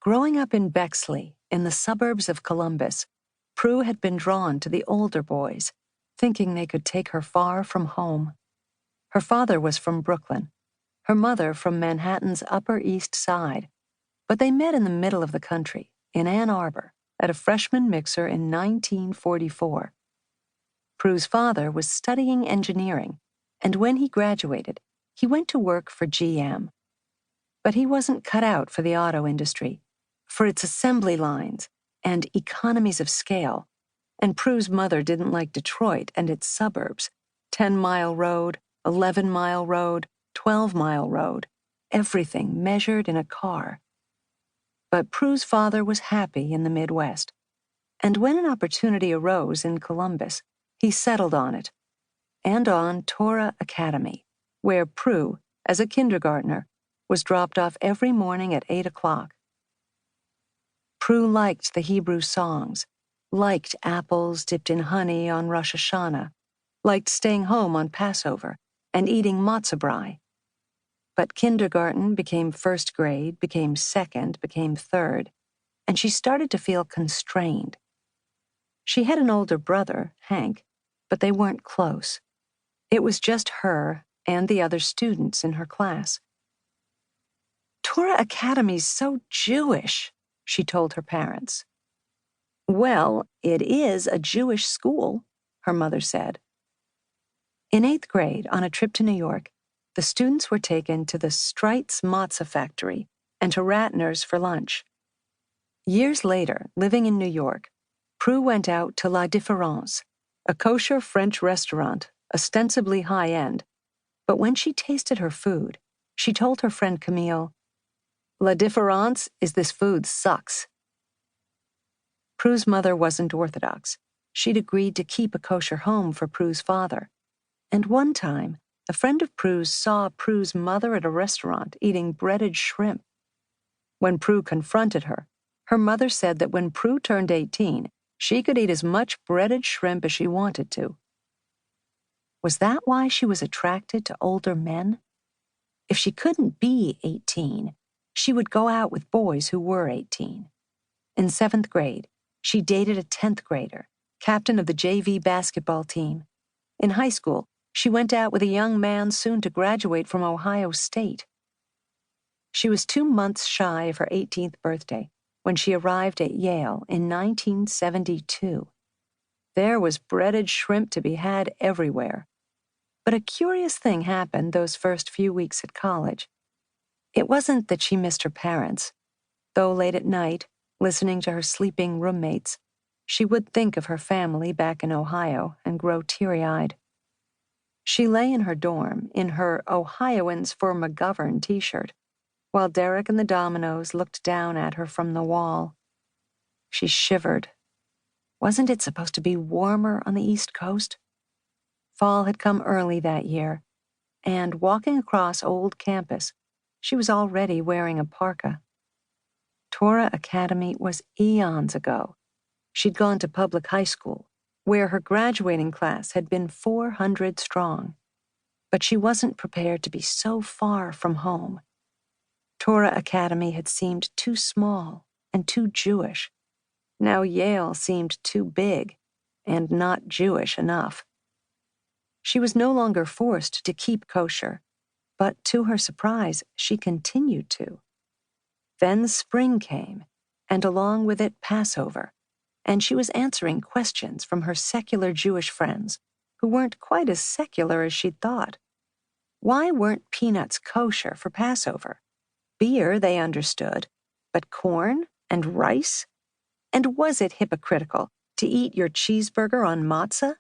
Growing up in Bexley, in the suburbs of Columbus, Pru had been drawn to the older boys, thinking they could take her far from home. Her father was from Brooklyn, her mother from Manhattan's Upper East Side, but they met in the middle of the country, in Ann Arbor, at a freshman mixer in 1944. Pru's father was studying engineering, and when he graduated, he went to work for GM. But he wasn't cut out for the auto industry, for its assembly lines and economies of scale, and Pru's mother didn't like Detroit and its suburbs, 10-mile road, 11-mile road, 12-mile road, everything measured in a car. But Pru's father was happy in the Midwest, and when an opportunity arose in Columbus, he settled on it, and on Torah Academy, where Pru, as a kindergartner, was dropped off every morning at 8 o'clock. Pru liked the Hebrew songs, liked apples dipped in honey on Rosh Hashanah, liked staying home on Passover and eating matzah brie. But kindergarten became first grade, became second, became third, and she started to feel constrained. She had an older brother, Hank, but they weren't close. It was just her and the other students in her class. Torah Academy's so Jewish, she told her parents. Well, it is a Jewish school, her mother said. In 8th grade, on a trip to New York, the students were taken to the Streit's Matzah factory and to Ratner's for lunch. Years later, living in New York, Pru went out to La Différence, a kosher French restaurant, ostensibly high-end, but when she tasted her food, she told her friend Camille, "La Différence is this food sucks." Pru's mother wasn't Orthodox. She'd agreed to keep a kosher home for Pru's father. And one time, a friend of Pru's saw Pru's mother at a restaurant eating breaded shrimp. When Pru confronted her, her mother said that when Pru turned 18, she could eat as much breaded shrimp as she wanted to. Was that why she was attracted to older men? If she couldn't be 18, she would go out with boys who were 18. In 7th grade, she dated a 10th grader, captain of the JV basketball team. In high school, she went out with a young man soon to graduate from Ohio State. She was 2 months shy of her 18th birthday when she arrived at Yale in 1972. There was breaded shrimp to be had everywhere. But a curious thing happened those first few weeks at college. It wasn't that she missed her parents, though late at night, listening to her sleeping roommates, she would think of her family back in Ohio and grow teary-eyed. She lay in her dorm in her Ohioans for McGovern t-shirt, while Derek and the dominoes looked down at her from the wall. She shivered. Wasn't it supposed to be warmer on the East Coast? Fall had come early that year, and walking across Old Campus, she was already wearing a parka. Torah Academy was eons ago. She'd gone to public high school, where her graduating class had been 400 strong. But she wasn't prepared to be so far from home. Torah Academy had seemed too small and too Jewish. Now Yale seemed too big and not Jewish enough. She was no longer forced to keep kosher, but to her surprise, she continued to. Then spring came, and along with it Passover, and she was answering questions from her secular Jewish friends, who weren't quite as secular as she'd thought. Why weren't peanuts kosher for Passover? Beer, they understood, but corn and rice? And was it hypocritical to eat your cheeseburger on matzah?